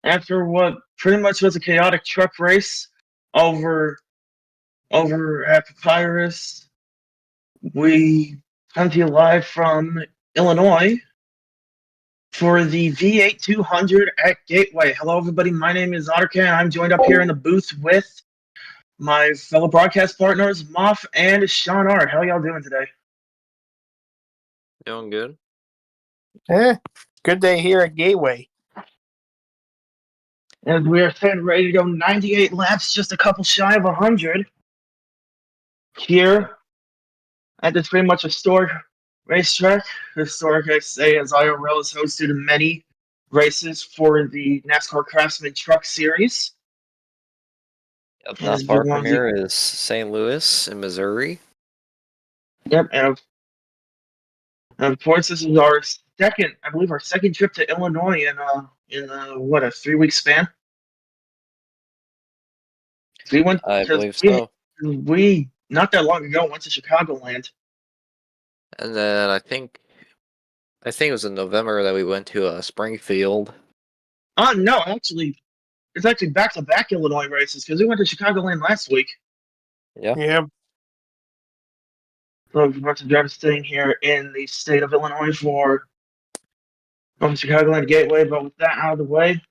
after what pretty much was a chaotic truck race over over at Papyrus. We come to you live from Illinois for the V8 200 at Gateway. Hello, everybody. My name is Ottercan. I'm joined up here in the booth with my fellow broadcast partners, Moff and Sean Art. How y'all doing today? Doing good. Good day here at Gateway. And we are getting ready to go 98 laps, just a couple shy of 100. Here at this pretty much historic racetrack. Historic, I say, as IRL has hosted many races for the NASCAR Craftsman Truck Series. Yep, not far from here is St. Louis in Missouri. Yep, and of course, this is our second, I believe, our second trip to Illinois in what, a 3-week span. We went. I believe so. We not that long ago went to Chicagoland. And then I think it was in November that we went to Springfield. No, actually, it's actually back-to-back Illinois races because we went to Chicagoland last week. Yeah. So we're about to drive staying here in the state of Illinois for from Chicagoland Gateway. But with that out of the way,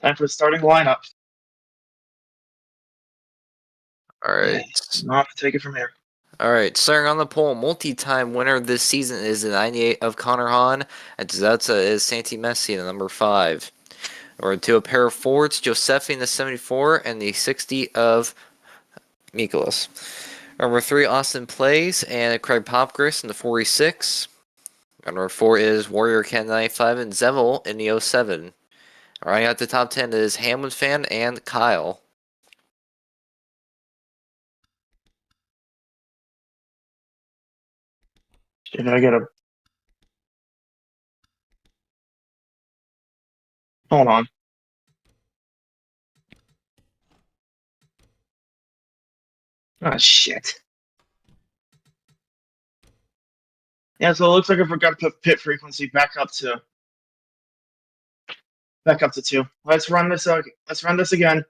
time for the starting lineup. All right. I'll have to take it from here. All right. Starting on the pole, multi-time winner this season is the 98 of Connor Hahn, and Tsuza is Santi Messi, the number 5. Or to a pair of Fords, Josephine the 74 and the 60 of Mikolas. Number 3, Austin Plays and Craig Popgris in the 46. Number 4 is Warrior Cat 95 and Zevel in the 07. Right at the top 10 is Hamlin Fan and Kyle. Should I get a... Hold on. Oh, shit. Yeah, so it looks like I forgot to put pit frequency back up to 2. Let's run this again. Drivers,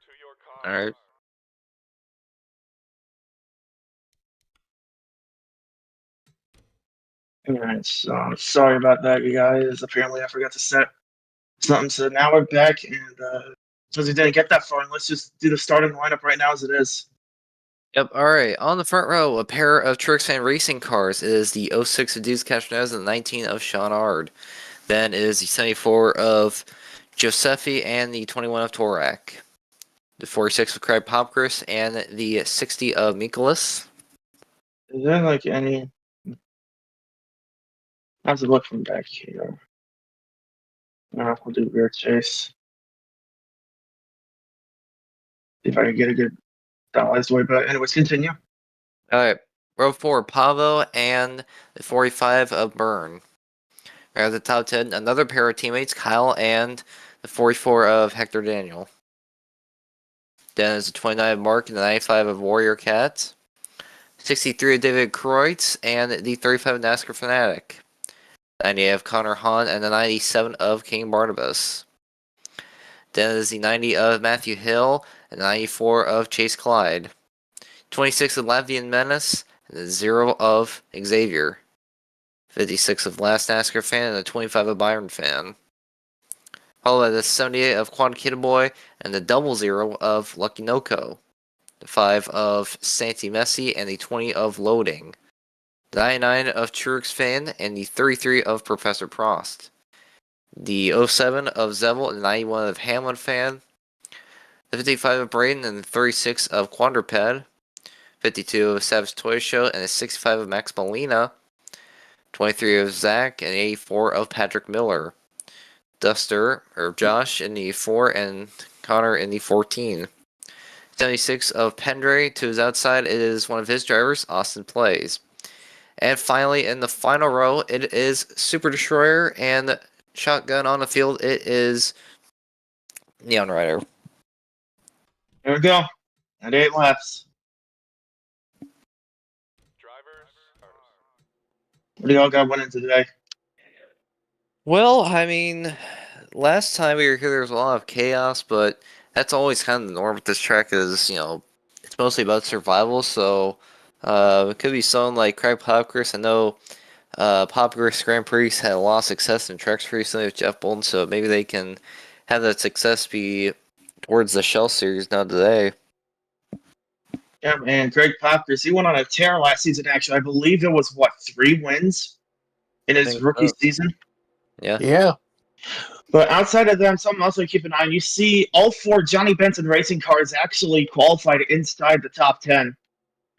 to your cars. All right. Alright, so sorry about that, you guys. Apparently I forgot to set something, so now we're back, and since we didn't get that far, let's just do the starting lineup right now as it is. Yep, alright. On the front row, a pair of Truex Fan Racing cars is the 06 of Deuce Castronez and the 19 of Sean Ard. Then is the 74 of Giuseppe and the 21 of Torak. The 46 of Craig Popgris and the 60 of Mikolas. Is there like any... I have to look from back here. We'll do rear chase. See if I can get a good stylized way, but anyways, continue. Alright, row 4, Pavo and the 45 of Byrne. Right at the top 10, another pair of teammates, Kyle and the 44 of Hector Daniel. Then is the 29 of Mark and the 95 of Warrior Cat. 63 of David Kreutz and the 35 of NASCAR Fanatic. 98 of Connor Hahn and the 97 of King Barnabas. Then is the 90 of Matthew Hill and the 94 of Chase Clyde. 26 of Latvian Menace and the 0 of Xavier. 56 of Last NASCAR Fan and the 25 of Byron Fan. Followed by the 78 of Quad Kidboy and the 00 of Lucky Noko. The 5 of Santi Messi and the 20 of Loading. The 99 of Truex Fan and the 33 of Professor Prost. The 07 of Zevel and the 91 of Hamlin Fan. The 55 of Braden and the 36 of Quadruped. 52 of Savage Toy Show and the 65 of Max Molina. 23 of Zach and 84 of Patrick Miller. Duster, or Josh in the 4 and Connor in the 14. 76 of Pendre to his outside, it is one of his drivers, Austin Plays. And finally, in the final row, it is Super Destroyer and Shotgun on the field, it is Neon Rider. There we go. 98 laps. Drivers, What do y'all got winning today? Well, I mean, last time we were here, there was a lot of chaos, but that's always kind of the norm with this track. Is it's mostly about survival. So, it could be someone like Craig Popkers. I know, Popkers Grand Prix had a lot of success in tracks recently with Jeff Bolton, so maybe they can have that success be towards the Shell Series now today. Yeah, man, Greg Poppers, he went on a tear last season, actually. I believe it was, 3 wins in his think rookie so. season? Yeah. Yeah. But outside of them, something else to keep an eye on. You see all 4 Johnny Benson racing cars actually qualified inside the top 10.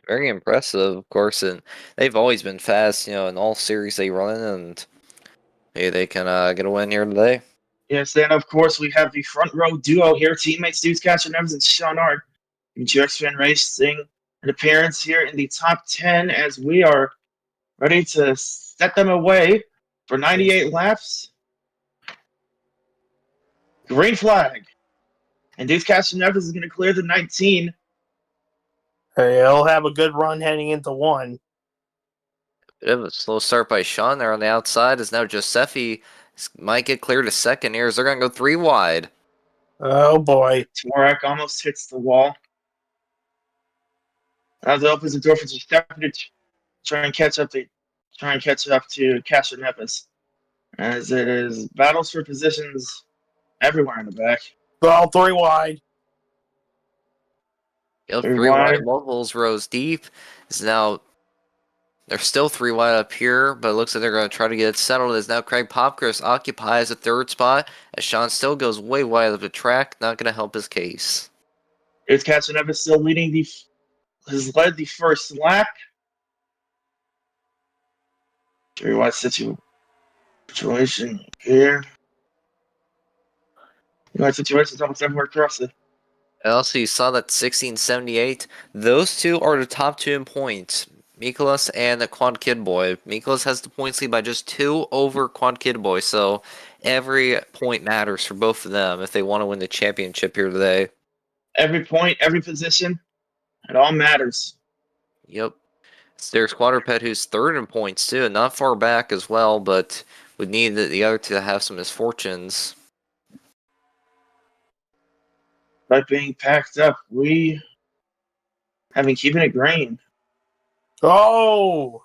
Very impressive, of course, and they've always been fast, in all series they run, and maybe they can get a win here today. Yes, then of course we have the front row duo here, teammates Deuce Catcher Evans and Sean Art. GX Fan Racing, an appearance here in the top 10 as we are ready to set them away for 98 laps. Green flag. And Deuce Catcher Evans is going to clear the 19. He'll have a good run heading into 1. Bit of a slow start by Sean there on the outside, as now Giuseppe might get clear to second here, as they're going to go 3 wide. Oh, boy. Torak almost hits the wall. As it opens the door for Giuseppe to try and catch up to Catcher Neves. As it is battles for positions everywhere in the back. Well, 3 wide. Yep, 3 3 wide. wide. Multiples rows deep. Is now they're still 3 wide up here, but it looks like they're going to try to get it settled. As now Craig Popkers occupies the 3rd spot, as Sean still goes way wide of the track, not going to help his case. Here's Catcher Neves still leading has led the first lap. Very wide situation here. Wide situations almost everywhere across it. And also, you saw that 1678. Those two are the top 2 in points. Mikolas and the Quad Kid Boy. Mikolas has the points lead by just 2 over Quad Kid Boy, so every point matters for both of them if they want to win the championship here today. Every point, every position, it all matters. Yep. There's Quadruped, who's 3rd in points too, not far back as well, but would need the other two to have some misfortunes. By being packed up, we have been keeping it green. Oh!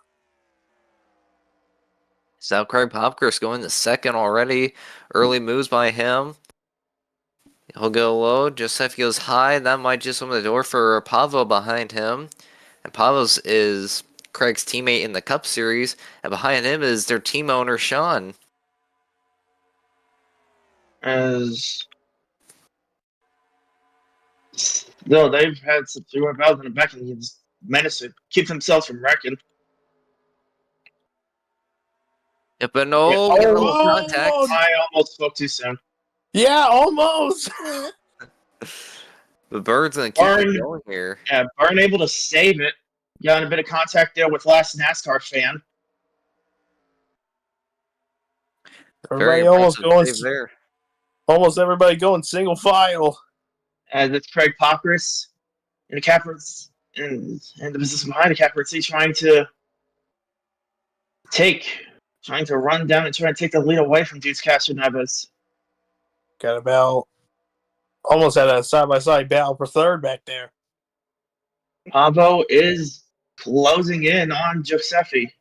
So Craig Popkers going to 2nd already. Early moves by him. He'll go low. Joseph goes high. That might just open the door for Pavo behind him. And Pavo's is Craig's teammate in the Cup Series. And behind him is their team owner, Sean. As though they've had some 3 battles in the back and he's managed to keep themselves from wrecking. Yeah, but no, Yeah. get a little Oh! contact. I almost spoke too soon. Yeah, almost. The Bird's going to keep Burn. it going here. Yeah, Byrne able to save it. Got in a bit of contact there with last NASCAR fan. Very Everybody almost impressive going, save there. almost everybody going single file. As it's Craig Popkers in the Caprits and the position behind the Caprits, he's trying to run down and try and take the lead away from Deuce Castro Neves. Got about almost had a side-by-side battle for 3rd back there. Pavo is closing in on Giuseppe.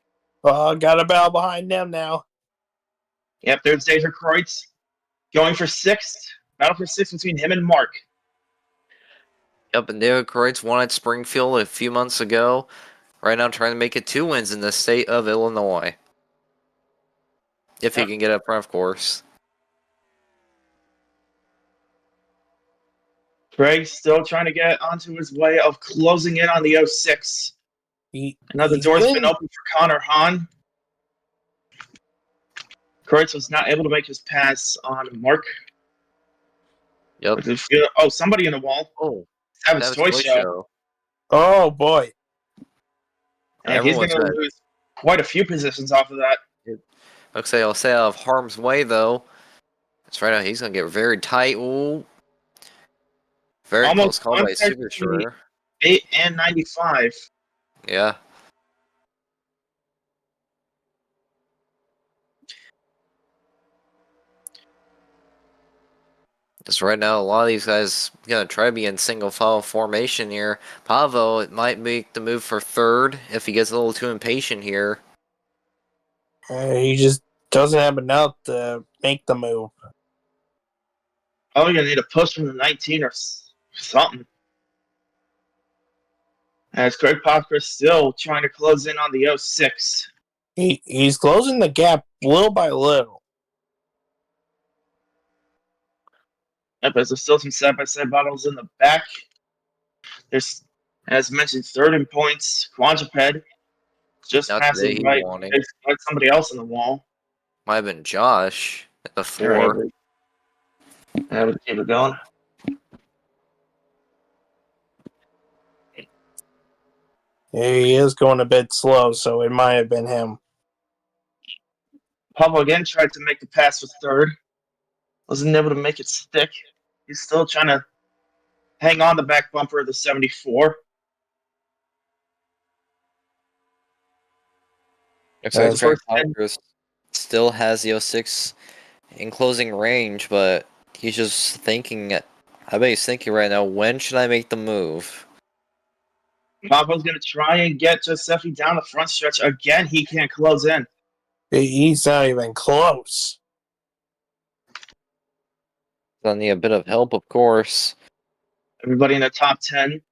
Got a battle behind them now. Yep, there's David Kreutz going for 6th. Battle for 6th between him and Mark. Yep, and David Kreutz won at Springfield a few months ago. Right now trying to make it 2 wins in the state of Illinois. If he can get up front, of course. Craig still trying to get onto his way of closing in on the 06. Another door's been open for Connor Hahn. Kreutz was not able to make his pass on Mark. Yep. Oh, somebody in the wall. Oh, Savage that was Toy Toy Show. Show. Oh, boy. And he's going to Everyone's lose quite a few positions off of that. Looks like I'll say out of harm's way, though. That's right now. He's going to get very tight. Ooh. Very Almost close call by contact Super between Shredder. 8 and 95. Yeah. Because right now, a lot of these guys gonna try to be in single file formation here. Pavo, it might make the move for third if he gets a little too impatient here. He just doesn't have enough to make the move. Oh, you're gonna need a push from the 19 or something. As Craig Popker still trying to close in on the 06. He's closing the gap little by little. Yep, as there's still some side-by-side battles in the back. There's, as mentioned, third in points. Quadruped just Not today passing he's right wanting. by somebody else on the wall. Might have been Josh at the All right, 4. we'll keep it going. He is going a bit slow, so it might have been him. Pablo again tried to make the pass with third. Wasn't able to make it stick. He's still trying to hang on the back bumper of the 74. Looks like the Craig first 10 Popker still has the 06 in closing range, but he's just thinking. I bet he's thinking right now, when should I make the move? Pablo's going to try and get Giuseppe down the front stretch. Again, he can't close in. He's not even close. I'll need a bit of help, of course. Everybody in the top 10.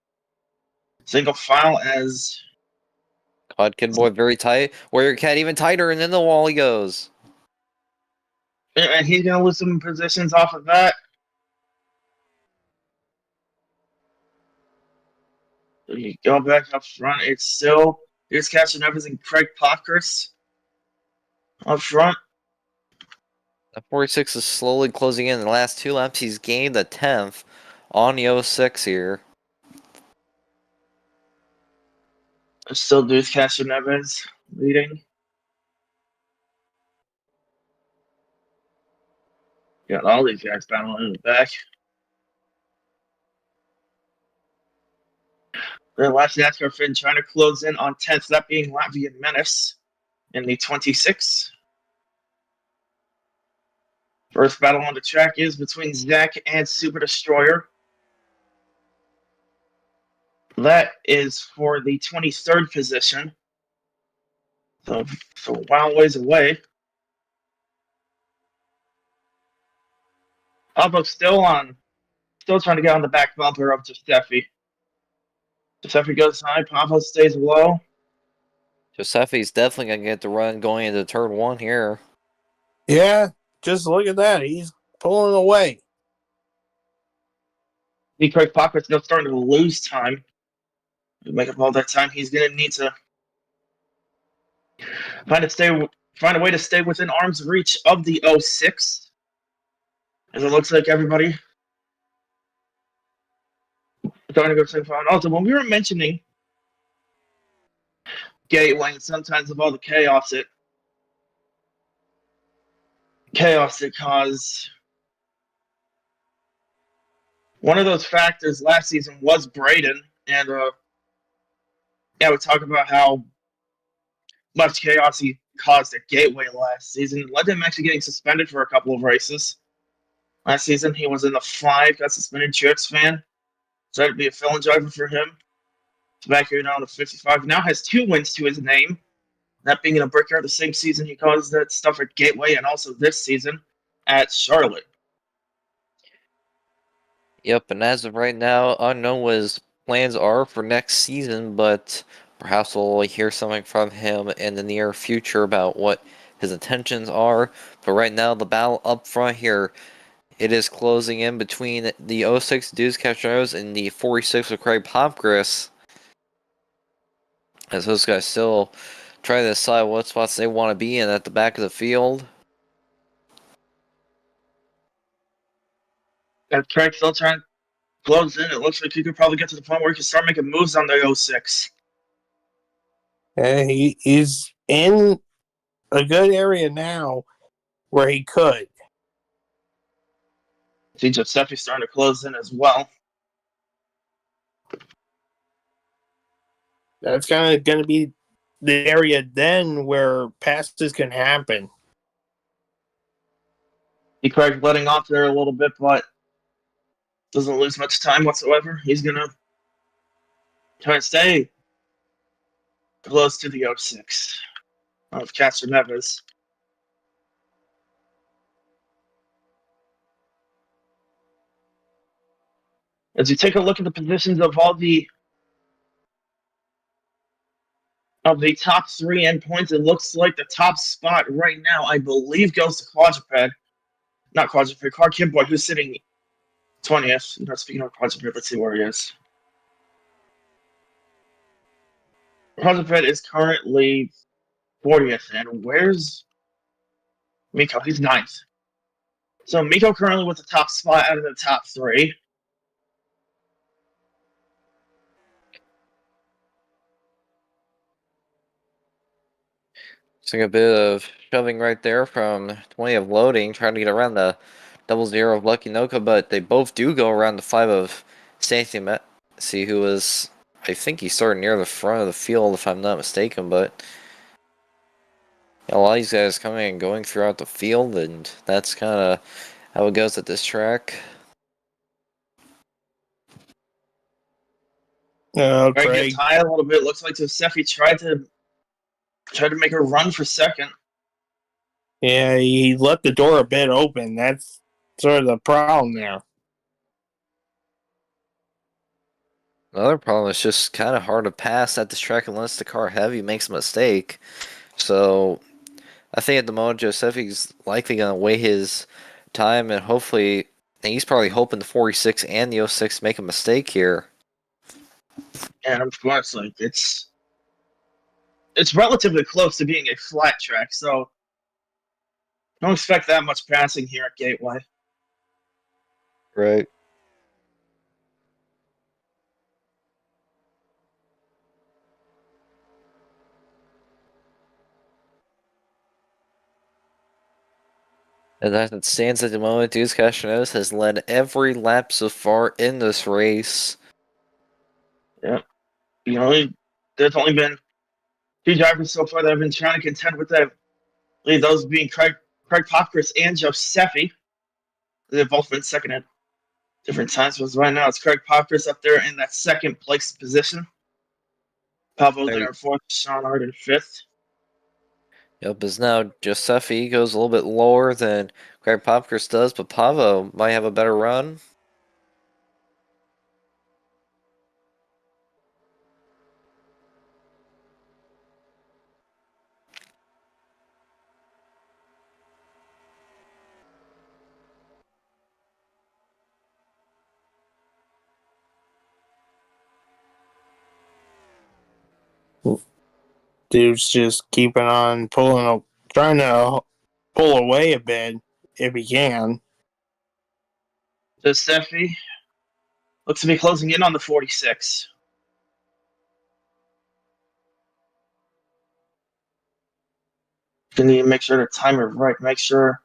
Single file as Cod Kid Boy very tight. Warrior Cat even tighter, and then the wall he goes. and he's going to lose some positions off of that. So you go back up front. It's still here's catching everything. Craig Pockers up front. The 46 is slowly closing in. The last 2 laps, he's gained the 10th on the 06 here. There's still Deuce Castro Neves leading. Got all these guys battling in the back. The last NASCAR fin trying to close in on 10th, that being Latvian Menace in the 26. First battle on the track is between Zach and Super Destroyer. That is for the 23rd position. So a while ways away. Albo's still trying to get on the back bumper of Giuseppe. Giuseppe goes high, Pablo stays low. Giuseppe's definitely going to get the run going into turn 1 here. Yeah, just look at that. He's pulling away. See Craig Popper's still starting to lose time. To make up all that time, he's going to need to find a way to stay within arm's reach of the 06. As it looks like everybody trying to go to the final. Also, when we were mentioning Gateway and sometimes of all the chaos it caused, one of those factors last season was Braden, and we talk about how much chaos he caused at Gateway last season. It led to him actually getting suspended for a couple of races. Last season, he was in the 5, got suspended. Trix fan decided to be a fill-in driver for him. He's back here now in the 55. Now has 2 wins to his name. That being in a Brickyard the same season he caused that stuff at Gateway, and also this season at Charlotte. Yep, and as of right now, unknown what his plans are for next season, but perhaps we'll hear something from him in the near future about what his intentions are. But right now, the battle up front here, it is closing in between the 06 Deuce Castros and the 46 of Craig Popgris. As those guys still trying to decide what spots they want to be in at the back of the field. And Craig still trying to close in. It looks like he could probably get to the point where he can start making moves on the 06. And he's in a good area now where he could. See Giuseppe's starting to close in as well. That's kind of going to be the area then where passes can happen. See Craig letting off there a little bit, but doesn't lose much time whatsoever. He's gonna try and stay close to the 06 of Castro Neves. As you take a look at the positions of all the top three endpoints, it looks like the top spot right now, I believe, goes to Quadruped. Not Quadruped, Car Kimboy, who's sitting 20th. Speaking of Quadruped, let's see where he is. Quadruped is currently 40th, and where's Miko? He's 9th. So Miko currently with the top spot out of the top three. Seeing a bit of shoving right there from 20 of Loading, trying to get around the 00 of Lucky Noka, but they both do go around the 5 of Santi Messi, who was, I think he started near the front of the field, if I'm not mistaken, but a lot of these guys coming and going throughout the field, and that's kind of how it goes at this track. Oh, Trying to Craig. get tied a little bit. Looks like Josefi tried to make a run for second. Yeah, he left the door a bit open. That's sort of the problem there. Another problem is just kind of hard to pass at this track unless the car heavy makes a mistake. So I think at the moment Josefi's likely going to weigh his time and hopefully he's probably hoping the 46 and the 06 make a mistake here. And of course, like it's relatively close to being a flat track, so don't expect that much passing here at Gateway. Right. And as it stands at the moment, Deuce Castellanos has led every lap so far in this race. Yeah. There's only been two drivers so far that have been trying to contend with that. Those being Craig Popkris and Josefi. They've both been second at different times, but right now it's Craig Popkris up there in that second place position. Pablo there in fourth, Sean Hart in fifth. Yep, as now Josefi goes a little bit lower than Craig Popkris does, but Pavo might have a better run. Dude's just keeping on trying to pull away a bit if he can. Josefi looks to be closing in on the 46. You need to make sure the timer right. Make sure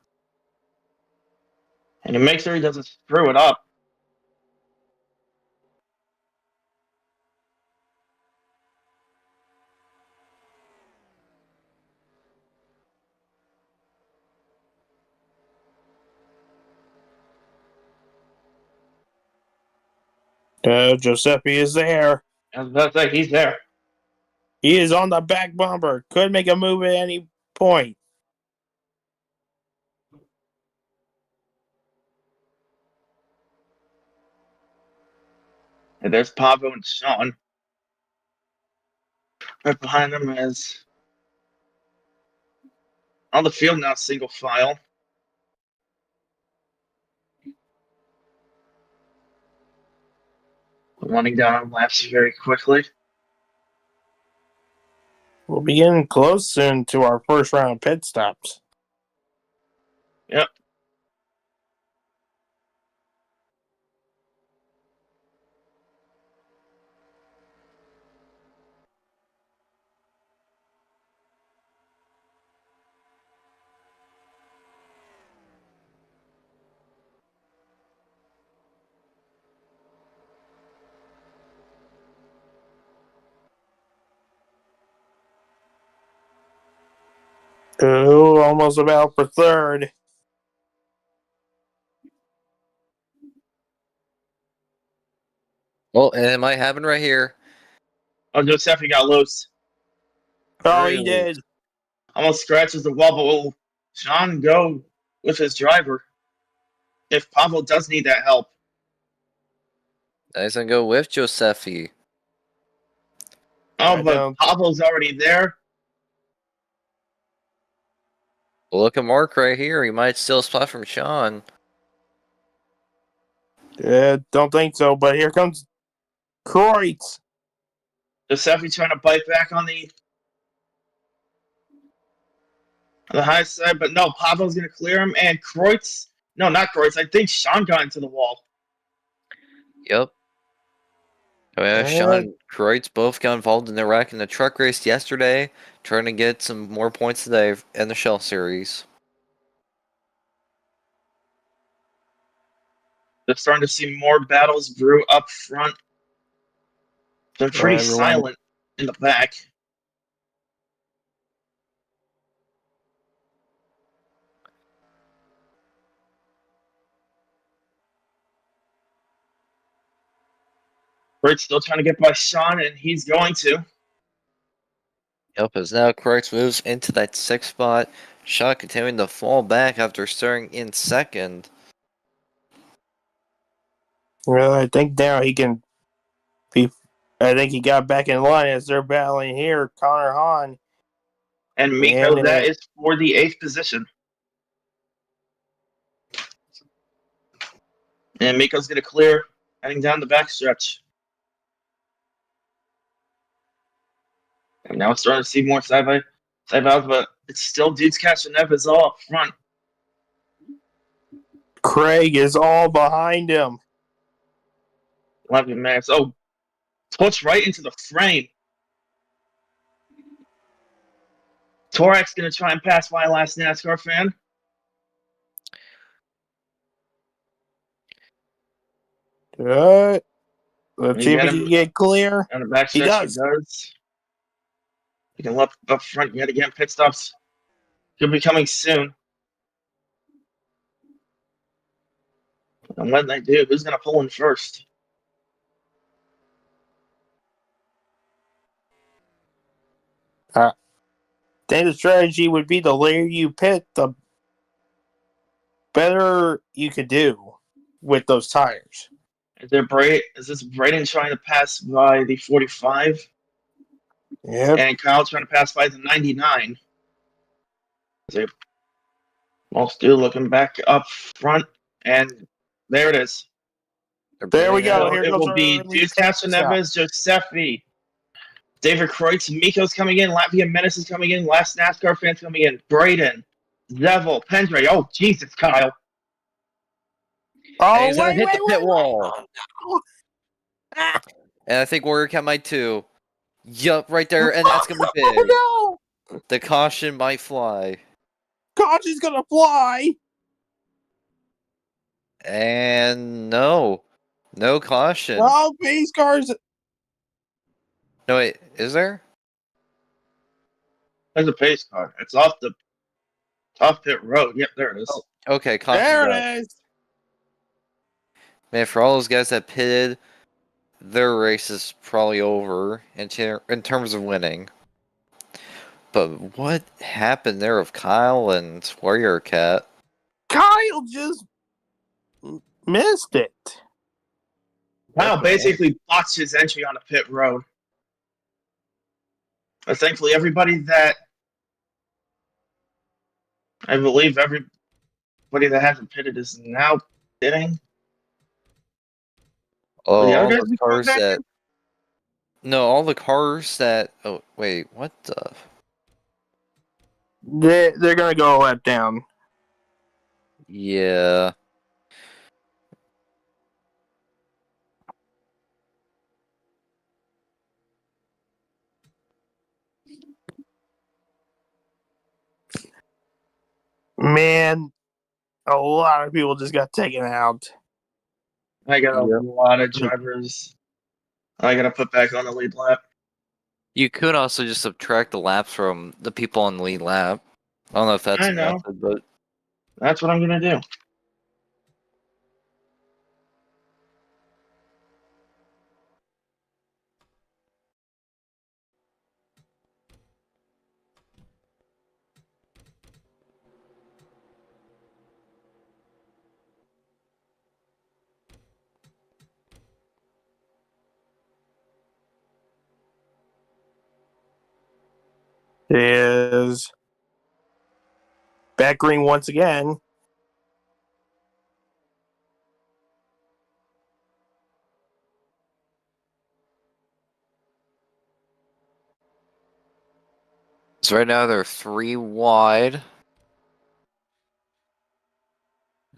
he doesn't screw it up. Giuseppe is there. I was about to say, he's there. He is on the back bumper. Could make a move at any point. And there's Pablo and Sean. Right behind them is on the field now, single file. Running down laps very quickly. We'll be getting close soon to our first round of pit stops. Yep. Oh, almost about for third. Well, and it might happen right here. Oh, Giuseppe got loose. Oh, he Really? did. Almost scratches the wall, but will Sean go with his driver if Pavel does need that help? He's gonna go with Giuseppe. Oh, I but don't- Pavel's already there. Look at Mark right here. He might steal a spot from Sean. Don't think so, but here comes Kreutz. Giuseppe trying to bite back on the high side, but no, Pavel's going to clear him, and Kreutz. No, not Kreutz. I think Sean got into the wall. Yep. Oh, yeah, Uh, Sean and Kreutz both got involved in the wreck in the truck race yesterday, trying to get some more points today in the Shell Series. They're starting to see more battles brew up front. They're pretty everyone. silent in the back. Kreutz still trying to get by Sean, and he's going to. Yep, as now Kreutz moves into that 6th spot. Sean continuing to fall back after starting in 2nd. Well, I think now he can be. I think he got back in line as they're battling here. Connor Hahn. And Miko, And that is for the 8th position. And Miko's going to clear, heading down the backstretch. And now it's starting to see more side battles, but it's still dudes catching Neves all up front. Craig is all behind him. 11 minutes. Oh, touch right into the frame. Torak's going to try and pass by last NASCAR fan. Let's You see if got he him can get clear. on the backstretch. He does. He can look up front yet again. Pit stops could be coming soon. And when they do, who's going to pull in first? Then the strategy would be the later you pit, the better you could do with those tires. Is this Braden trying to pass by the 45? Yep. And Kyle trying to pass by the 99. Most do looking back up front, and there it is. There we go. So Here it goes will be our Duke Neves, Giuseppe, David Kreutz, Miko's coming in, Latvia Menace is coming in, last NASCAR fans coming in, Braden, Zevel, Pendre. Oh, Jesus, Kyle. Oh, And he's gonna wait, hit wait, the pit wait, wall. wait. Ah, And I think Warrior Cat might too. Yup, right there, and that's gonna be big. oh no! The caution might fly. Caution's gonna fly. And no. No caution. Oh, base cars. No, wait, is there? There's a pace car. It's off the top pit road. Yep, there it is. Okay, caution. There it is. Man, for all those guys that pitted, their race is probably over in terms of winning. But what happened there with Kyle and Warrior Cat? Kyle just missed it. Kyle Okay. basically botched his entry on a pit road. But thankfully, everybody that I believe everybody that hasn't pitted is now pitting. Oh, The all other guys the be coming cars back that. in? No, all the cars that. Oh, wait, what the? They're gonna go a lap down. Yeah. Man, a lot of people just got taken out. I got a Yep. lot of drivers I got to put back on the lead lap. You could also just subtract the laps from the people on the lead lap. I don't know if that's I a know. method, but That's what I'm going to do. is back green once again. So right now they're 3 wide.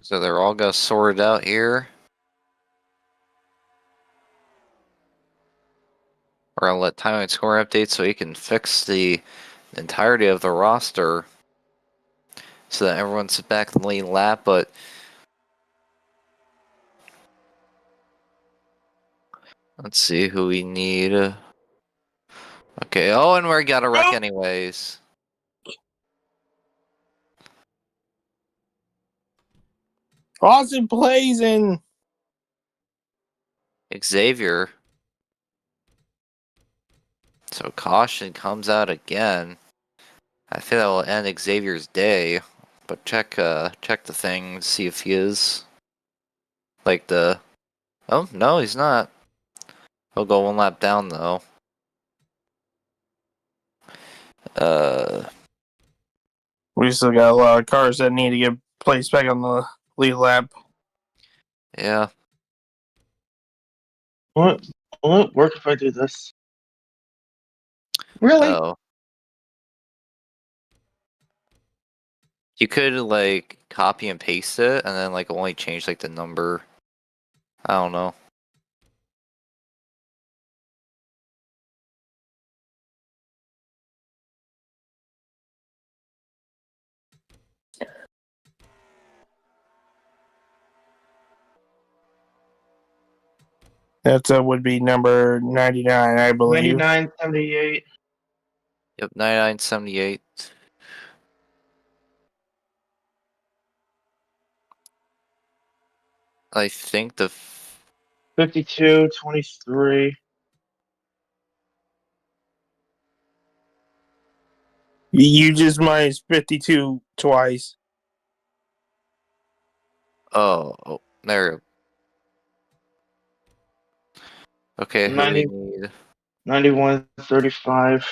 So they're all gonna sort it out here. We're gonna let Timeline score update so he can fix the entirety of the roster so that everyone's back in the lead lap, but let's see who we need. Okay, oh, and we got a wreck anyways. Austin plays in. Xavier. So caution comes out again. I think that will end Xavier's day. But check the thing, see if he is like the. Oh no, he's not. He'll go 1 lap down though. We still got a lot of cars that need to get placed back on the lead lap. Yeah. What? Will it work if I do this? Really? Oh. You could like copy and paste it and then like only change like the number. I don't know. That would be number 99, I believe. 99.78. Yep, 99.78. I think the 52.23. You just minus 52 twice. oh, there we go. Okay, who we 90, need? 91.35.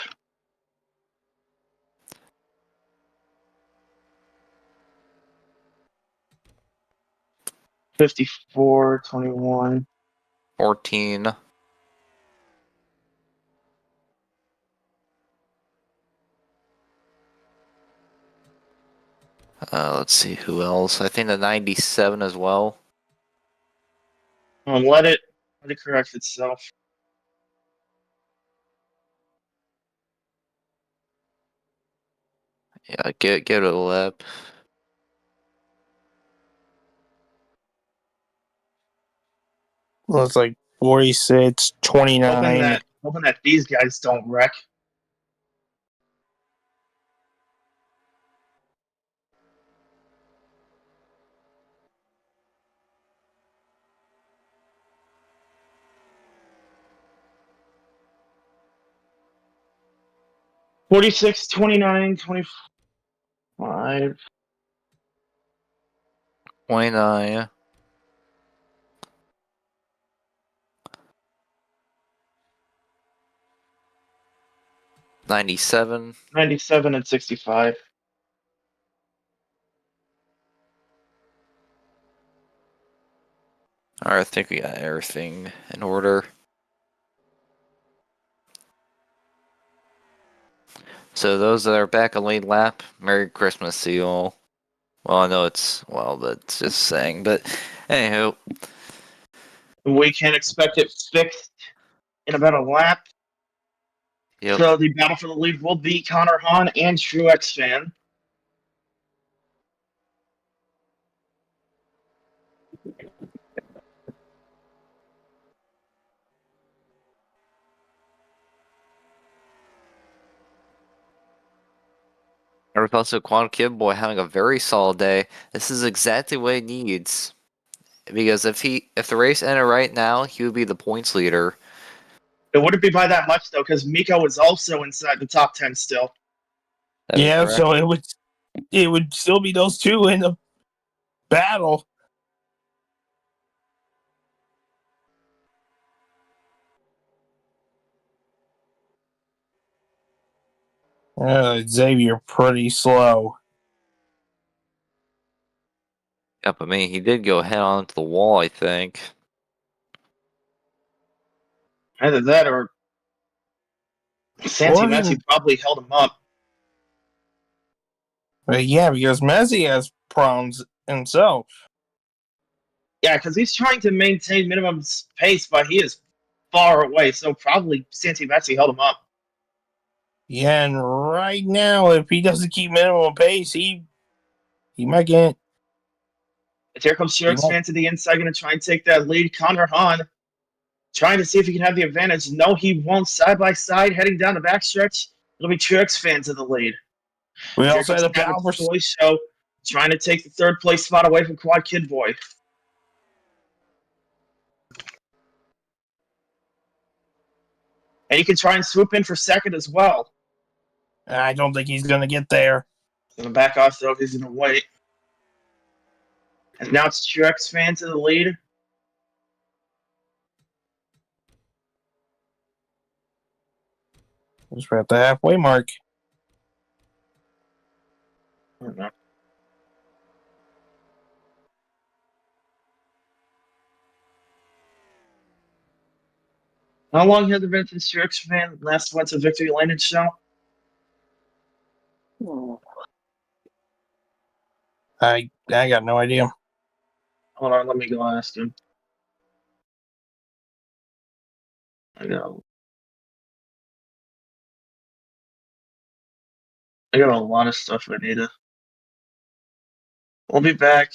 $54.21. 14. Let's see who else. I think the 97 as well. Let it correct itself. Yeah, get it a lap. Looks like 46, 29. Hoping that these guys don't wreck. $46, 29, 25. 29. 97. 97 and 65. Alright, I think we got everything in order. So those that are back on lead lap, Merry Christmas to you all. Well, I know but it's just saying. But anywho, We can expect it fixed in about a lap. yep. So the battle for the lead will be Connor Hahn and Truex Fan. There was also Quantum Kid Boy having a very solid day. This is exactly what he needs. Because if the race ended right now, he would be the points leader. It wouldn't be by that much though, because Miko was also inside the top 10 still. That is Yeah, correct. so it would still be those two in the battle. Xavier pretty slow. Yep, I mean, he did go head on to the wall, I think. Either that or Santi Morgan- Messi probably held him up. Yeah, because Messi has problems himself. Yeah, because he's trying to maintain minimum pace, but he is far away, so probably Santi Messi held him up. Yeah, and right now, if he doesn't keep minimum pace, he might get. And here comes Sharks fan to the inside, going to try and take that lead. Connor Hahn trying to see if he can have the advantage. No, he won't. Side by side, heading down the backstretch. It'll be Sharks fan to the lead. We Here also had comes a battle for. Toy Show trying to take the third place spot away from Quad Kid Boy. And he can try and swoop in for second as well. I don't think he's going to get there. Gonna back off though. He's gonna wait. And now it's Truex fan to the lead. Just at the halfway mark. How long has it been since Truex fan last went to Victory Lane and show? I got no idea. Hold on, let me go ask him. I got a lot of stuff I need to. We'll be back.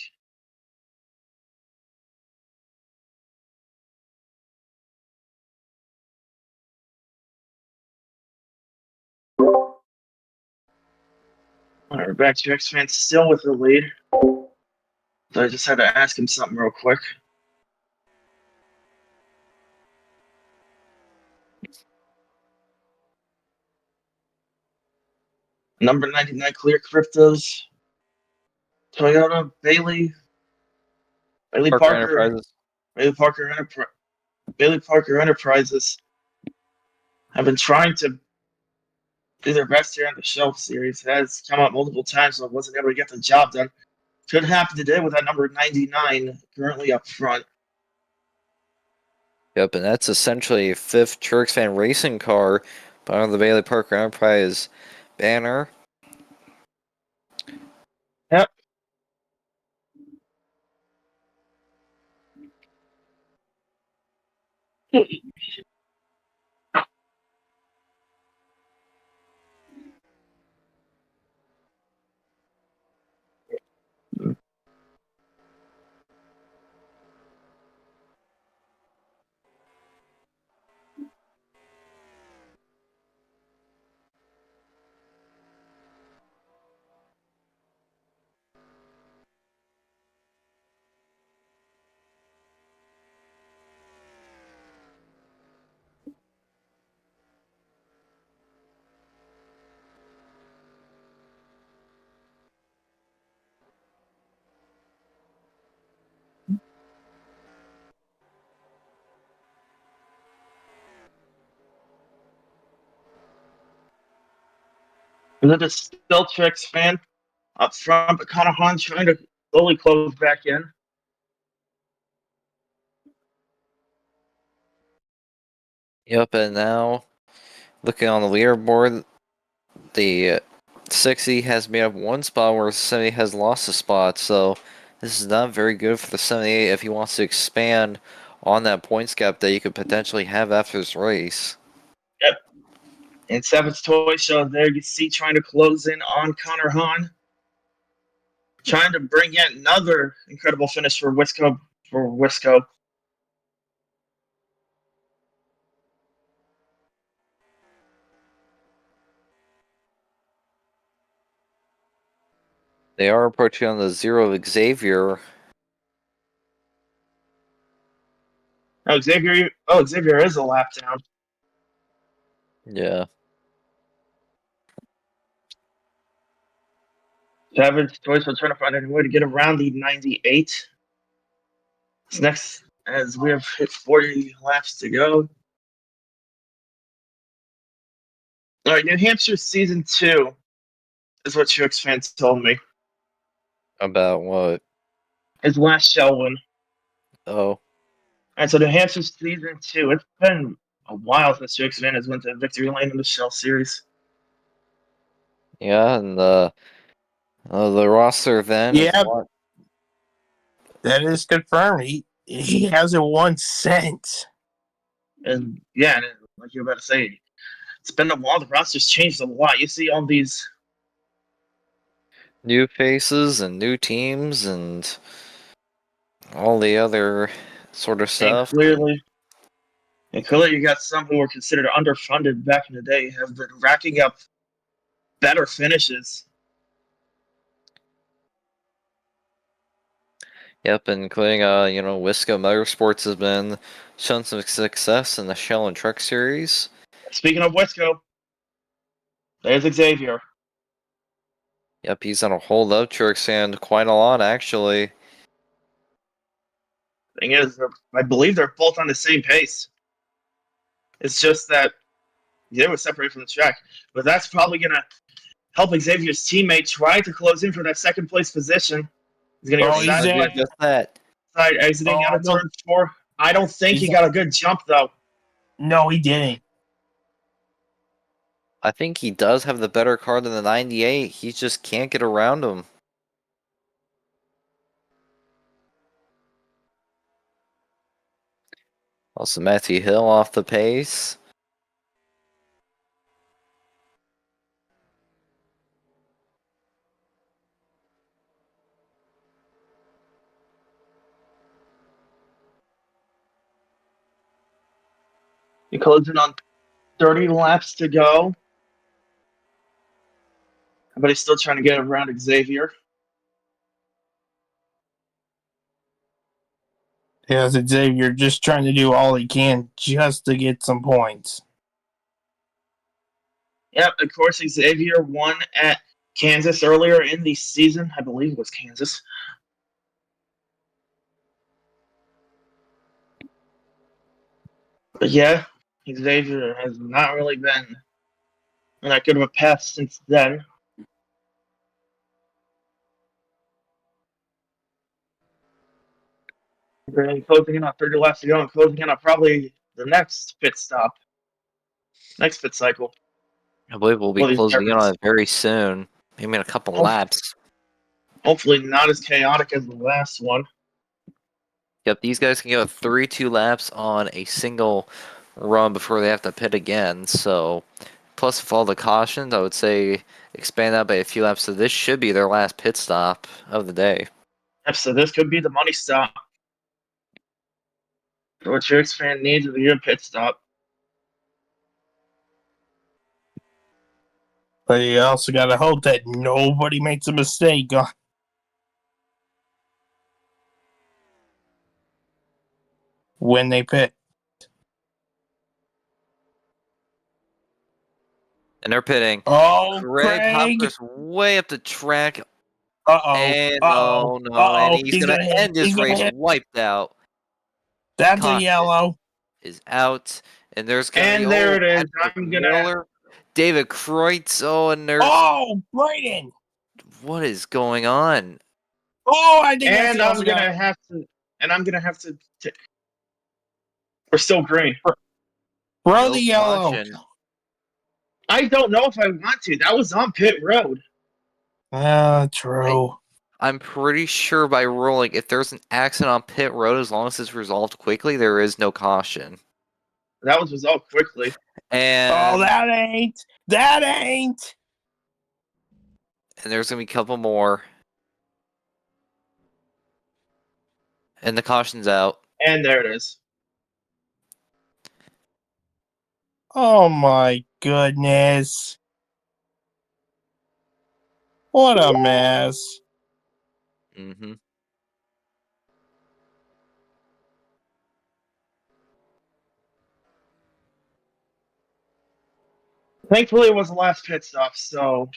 All right, we're back. Truex fan still with the lead. So I just had to ask him something real quick. Number 99 Clear Cryptos. Toyota Bailey Parker Enterprises. Bailey Parker Enterprises have been trying to do their best here on the Shelf Series. Has come out multiple times, so wasn't able to get the job done. Could happen today with that number 99 currently up front. Yep, and that's essentially a fifth Truex fan racing car under the Bailey Parker Enterprise banner. Yep. And then the Steltrix fan up front, but Connor Hahn trying to slowly close back in. Yep, and now looking on the leaderboard, the 60 has made up one spot where 70 has lost a spot, so this is not very good for the 78 if he wants to expand on that points gap that you could potentially have after this race. Yep. And Seventh Toy Show there, you see trying to close in on Connor Hahn. Trying to bring yet another incredible finish for Wisco. They are approaching on the 0 of Xavier. Xavier is a lap down. Yeah. Savage Toys will trying to find a way to get around the 98. It's next, as we have hit 40 laps to go. All right, New Hampshire season 2 is what Trix fans told me. About what? His last shell win. Oh, And so New Hampshire season 2. It's been a while since Trix fan has went to victory lane in the Shell series. yeah, and the roster then is Yeah. what? That is confirmed. He hasn't won since. And yeah, and like you were about to say, it's been a while. The roster's changed a lot. You see all these New faces and new teams and all the other sort of and stuff. clearly you got some who were considered underfunded back in the day have been racking up better finishes. Yep, including Wisco Motorsports has been shown some success in the Shell and Truck series. Speaking of Wisco, there's Xavier. Yep, he's on a hold up Trucks and quite a lot actually. Thing is, I believe they're both on the same pace. It's just that they were separated from the track, but that's probably gonna help Xavier's teammate try to close in for that second place position. He's gonna go Oh, he's side in. by Just that. side, exiting out of no. turn 4. I don't think he He's- got a good jump though. No, he didn't. I think he does have the better car than the 98. He just can't get around him. Also, Matthew Hill off the pace. He closed in on 30 laps to go, but he's still trying to get around Xavier. Yeah, Xavier just trying to do all he can just to get some points. Yep, of course, Xavier won at Kansas earlier in the season. I believe it was Kansas. But yeah, Xavier has not really been on that good of a path since then. And closing in on 30 laps to go and closing in on probably the next pit stop, next pit cycle. I believe we'll be Well, these closing in on airports. it very soon. Maybe in a couple Oh. laps. Hopefully not as chaotic as the last one. Yep, these guys can go 3-2 laps on a single run before they have to pit again. So, plus with all the cautions, I would say expand that by a few laps. So this should be their last pit stop of the day. Yep, so this could be the money stop. What Trix fan needs is a good pit stop. But you also got to hope that nobody makes a mistake when they pit. And they're pitting. Oh, Greg Craig. Hopper's way up the track. Uh-oh. And Uh-oh. no, Uh-oh. and he's going to end his race wiped out. That's Caution a yellow. Is out. And there's going to be And there it is. Patrick I'm gonna. Miller, David Kreutz. Oh, and there's... Oh, Brayden. What is going on? Oh, I think And that's I'm gonna have to. And I'm gonna have to. We're still green. Throw No the yellow. caution. I don't know if I want to. That was on pit road. True. I'm pretty sure by ruling, if there's an accident on pit road, as long as it's resolved quickly, there is no caution. That was resolved quickly. And Oh, that ain't. That ain't. and there's gonna be a couple more. And the caution's out. And there it is. Oh my goodness. What a mess. Mm-hmm. Thankfully, it was the last pit stop, so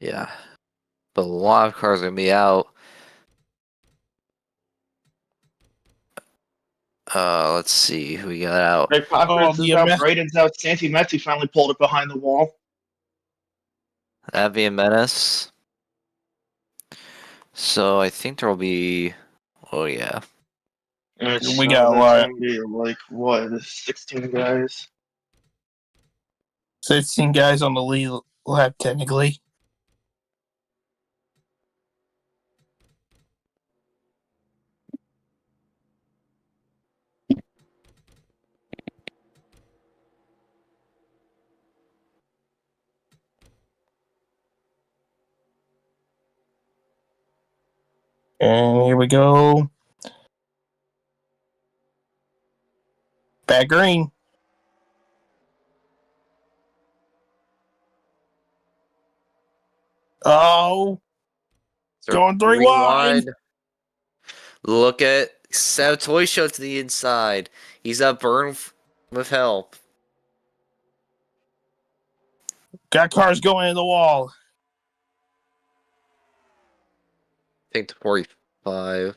Yeah. But a lot of cars are gonna be out. Let's see who we got out. Ray Poppers is the out, Amer- Braden's out, Santi Mezzi finally pulled it behind the wall. That'd be a menace. So I think there will be. Oh yeah. We got a that's lot. gonna be like, what, 16 guys? 16 guys on the lead lap, technically. And here we go. Back green. Oh, They're going three wide. Look at Toy Show to the inside. He's up Burn with help. Got cars going in the wall. Take the 45.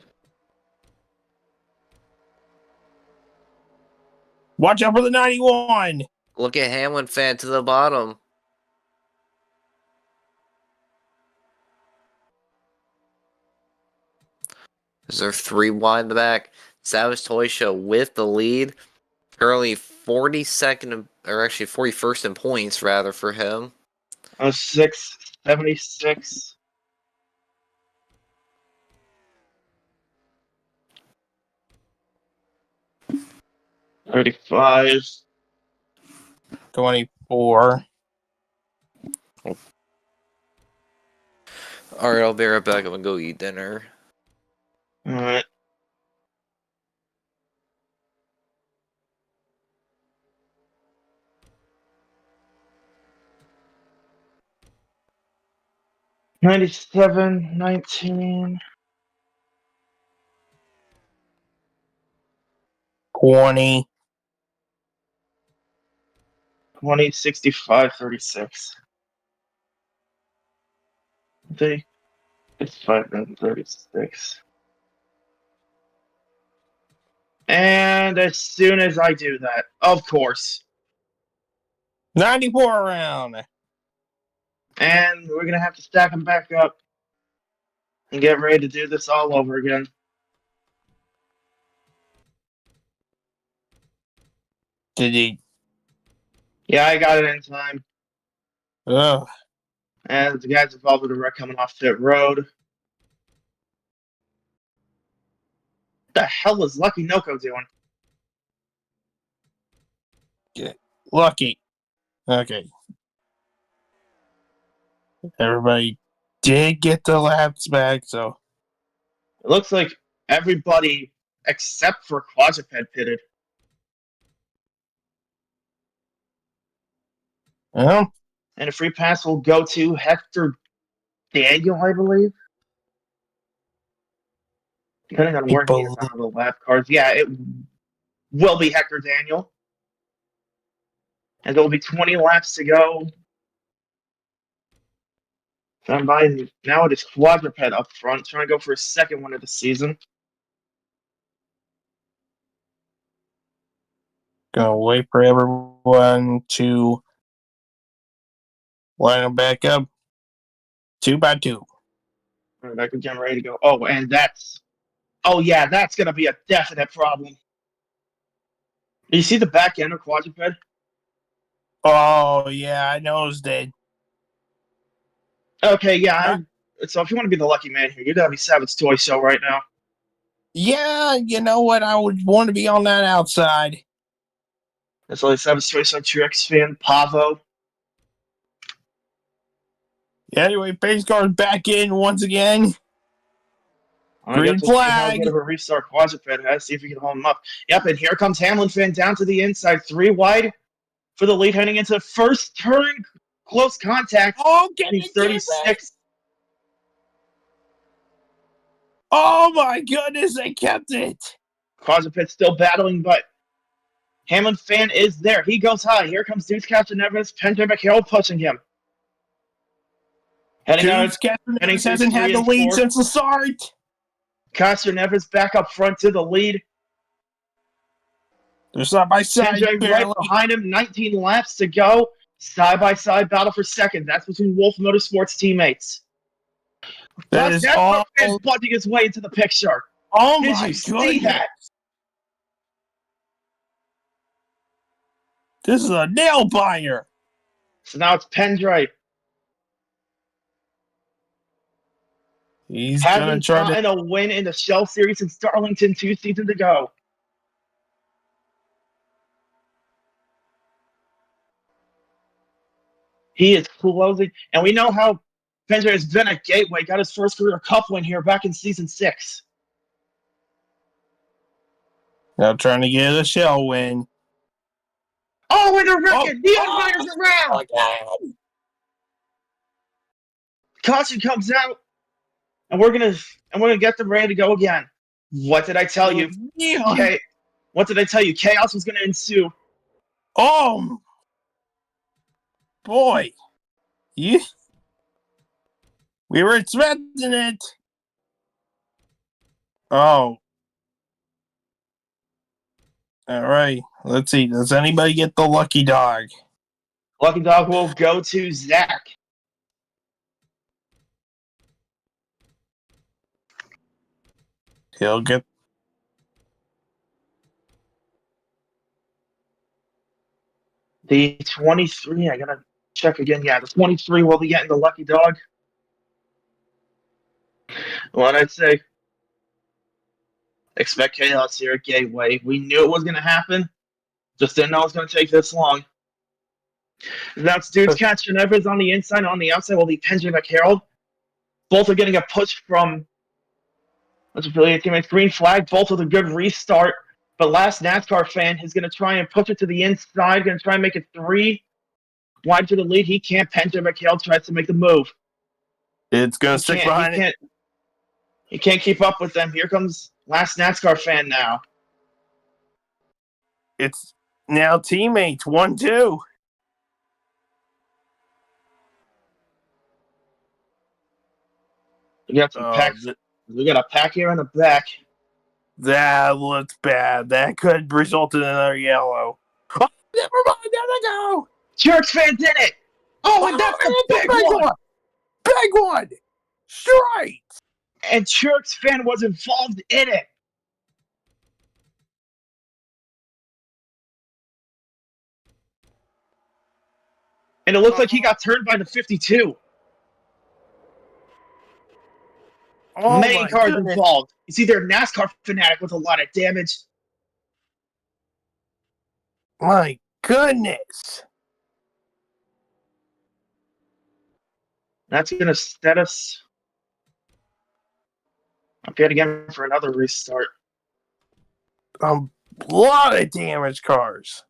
Watch out for the 91. Look at Hamlin fan to the bottom. Is there 3 wide in the back? Savage Toy Show with the lead. Currently 42nd, or actually 41st in points, rather, for him. 676. $35. 24. Alright, I'll be right back. I'm gonna go eat dinner. Alright. $97, $19. 20. $20, $65, $36. It's $536. And as soon as I do that, of course, 94 around. and we're gonna have to stack them back up and get ready to do this all over again. Did he? Yeah, I got it in time. Ugh. And the guys involved with the wreck coming off pit road. What the hell is Lucky Noko doing? Lucky. Okay. Everybody did get the laps back, so. It looks like everybody except for Quadruped pitted. Well, And a free pass will go to Hector Daniel, I believe. Depending on where he is on the lap cards. Yeah, it will be Hector Daniel. And there will be 20 laps to go. So now it is Quadruped up front, trying to go for a second one of the season. gonna wait for everyone to line them back up 2 by 2. All right, back again, ready to go. Oh, and that's going to be a definite problem. Do you see the back end of Quadruped? Oh, yeah, I noticed it. Okay, yeah. So if you want to be the lucky man here, you got to be Savage Toy Show right now. Yeah, you know what? I would want to be on that outside. That's like Savage Toy Show, Truex fan, Pavo. Yeah, anyway, pace car's back in once again. Green See how flag. good of a restart Quadruped has. See if we can hold him up. Yep, and here comes Hamlin fan down to the inside. 3 wide for the lead heading into the first turn. Close contact. Oh, get He's it, 36. Oh my goodness, they kept it. Quadruped still battling, but Hamlin fan is there. He goes high. Here comes Deuce Castroneves. Pandemic Harold pushing him. Heading out. Castroneves hasn't had the lead since the start. Castroneves back up front to the lead. They're side by side. Pendrey right Barely. behind him, 19 laps to go. Side-by-side battle for second. That's between Wolf Motorsports teammates. That Plus, is that all. is butting his way into the picture. Oh Did my you see goodness. that? This is a nail biter. So now it's Pendrey. He's gonna Hasn't try to. gotten a win in the Shell Series since Darlington 2 seasons ago. He is closing, and we know how Pendrey has been at Gateway. Got his first career cup win here back in season 6. Now trying to get a shell win. Oh, and a record! Neon Fighters around! Again. Caution comes out, and we're gonna get them ready to go again. What did I tell you? Neon. Okay, what did I tell you? Chaos was gonna ensue. Oh boy. You. We were expecting it. Oh. All right. Let's see. Does anybody get the lucky dog? Lucky Dog will go to Zach. He'll get. The 23, I gotta check again. Yeah, the 23 will be getting the lucky dog. What I'd say, expect chaos here at Gateway. We knew it was gonna happen, just didn't know it was gonna take this long. That's Dudes catching Evans on the inside, on the outside will be Pendrey McHarrold. Both are getting a push from let's affiliate teammates. Green flag, both with a good restart. But last NASCAR fan is gonna try and push it to the inside, gonna try and make it 3 wide to the lead. He can't. Pendrey McHarrold tries to make the move. It's gonna stick behind it. He can't keep up with them. Here comes last NASCAR fan now. It's now teammates 1-2. We got some packs. We got a pack here in the back. That looks bad. That could result in another yellow. Oh, never mind. There they go. Church fan did it. Oh, and that's a big one. Big one. Straight. And Church fan was involved in it. And it looks like he got turned by the 52. Oh, Many my cars goodness. involved. You see, they're NASCAR fanatic with a lot of damage. My goodness. That's going to set us up yet again for another restart. A lot of damaged cars.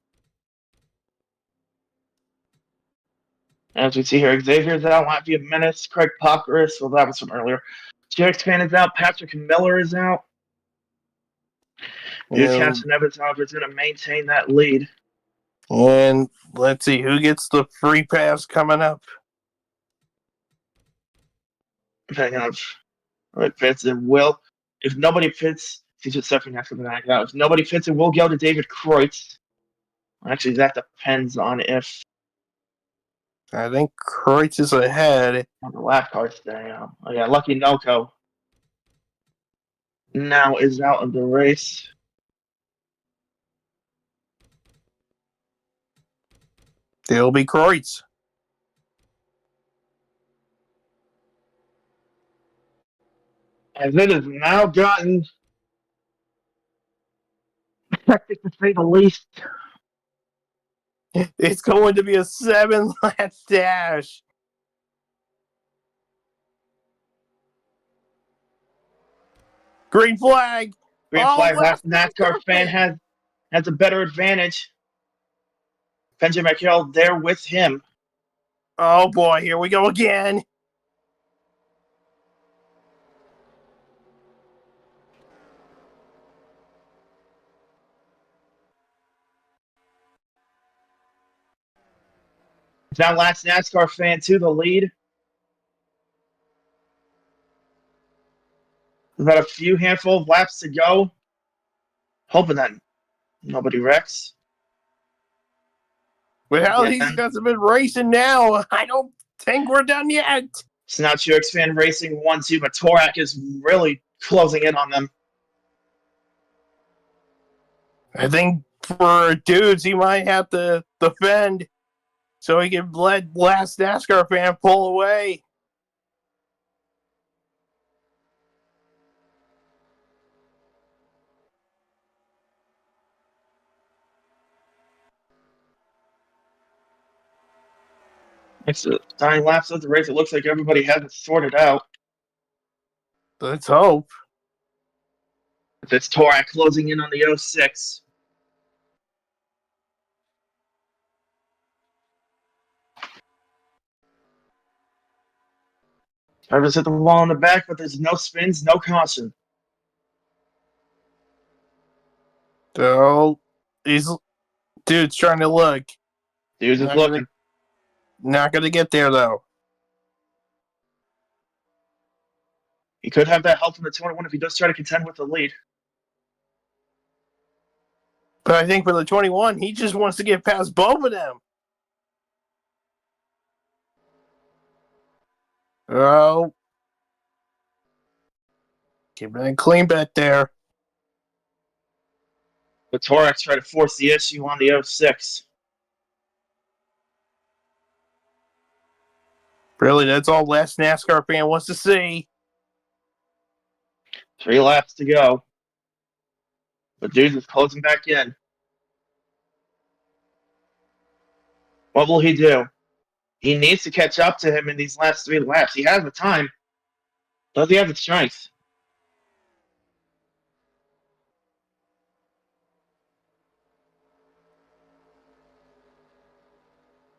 As we see here, Xavier's out, Latvia Menace, Craig Popperis, well, that was from earlier. Jax fan is out, Patrick Miller is out. Newcastle Evans, however, is going to maintain that lead. And let's see who gets the free pass coming up. Depending on if fits, it will. If nobody fits, he's just suffering after the back out. If nobody fits, it will go to David Kreutz. Actually, that depends on if I think Kreutz is ahead. on the lap car stay. Oh yeah, Lucky Noko now is out of the race. It'll be Kreutz. As it has now gotten hectic to say the least. It's going to be a 7-lap dash. Green flag. Green flag. Last NASCAR fan has a better advantage. Benjamin McHale there with him. Oh boy, here we go again. Now last NASCAR fan to the lead. About a few handful of laps to go. Hoping that Nobody wrecks. But how Yeah. these guys have been racing now, I don't think we're done yet. It's now Truex Fan Racing 1-2, but Torak is really closing in on them. I think for dudes, he might have to defend so he can let last NASCAR fan pull away. It's 9 laps of the race. It looks like everybody has it sorted out. Let's hope. It's Torak closing in on the 06. Drivers hit the wall in the back, but there's no spins, no caution. So these dudes trying to look. Dudes is looking. Not gonna get there though. He could have that help from the 21 if he does try to contend with the lead. But I think for the 21, he just wants to get past both of them. Oh. Keeping it clean bet there. But Torak tried to force the issue on the 06. Really, that's all last NASCAR fan wants to see. 3 laps to go. But Dudes is closing back in. What will he do? He needs to catch up to him in these last 3 laps. He has the time. Does he have the strength?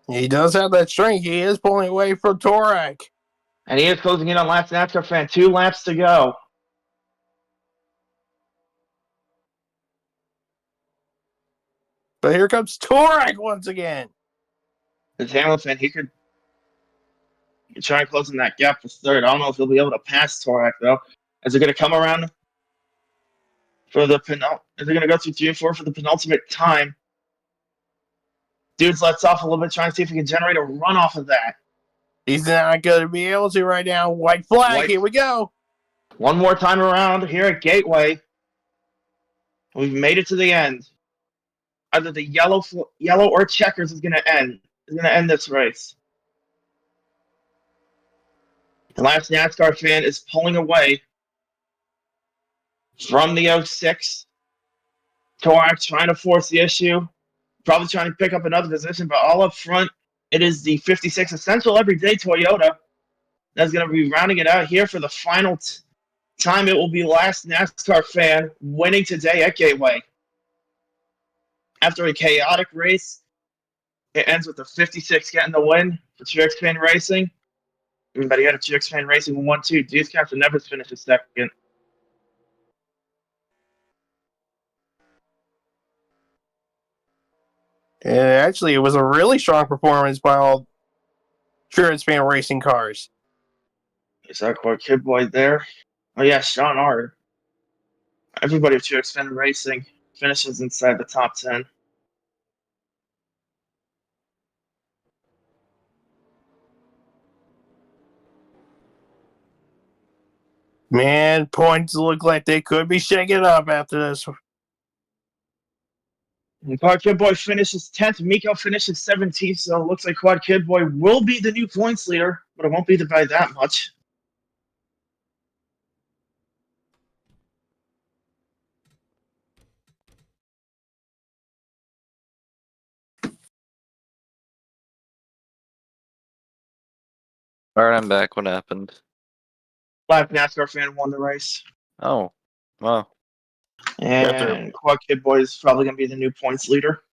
He does have that strength. He is pulling away from Torak. And he is closing in on last NASCAR fan. 2 laps to go. But here comes Torak once again. It's Hamilton. He could try and close in that gap for third. I don't know if he'll be able to pass Torak, though. Is it going to come around for the Is it going to go through 3 and 4 for the penultimate time? Dudes lets off a little bit, trying to see if he can generate a run off of that. He's not going to be able to right now. White flag. Here we go. One more time around here at Gateway. We've made it to the end. Either the yellow or checkers is going to end. Is going to end this race. The last NASCAR fan is pulling away from the 06. Torak trying to force the issue. Probably trying to pick up another position, but all up front, it is the 56 Essential Everyday Toyota that's going to be rounding it out here for the final time. It will be last NASCAR fan winning today at Gateway. After a chaotic race, it ends with the 56 getting the win for Truex Fan Racing. Everybody had a Truex Fan Racing 1-2. Deuce Captain never finished second. And actually, it was a really strong performance by all Truex Fan Racing cars. Is that Clark Kid Boy there? Oh, yeah, Sean R. Everybody of Truex Fan Racing finishes inside the top 10. Man, points look like they could be shaking up after this. Quad Kid Boy finishes 10th. Miko finishes 17th, so it looks like Quad Kid Boy will be the new points leader, but it won't be by that much. Alright, I'm back. What happened? Black NASCAR fan won the race. Oh, wow. And Quad Kid Boy is probably going to be the new points leader.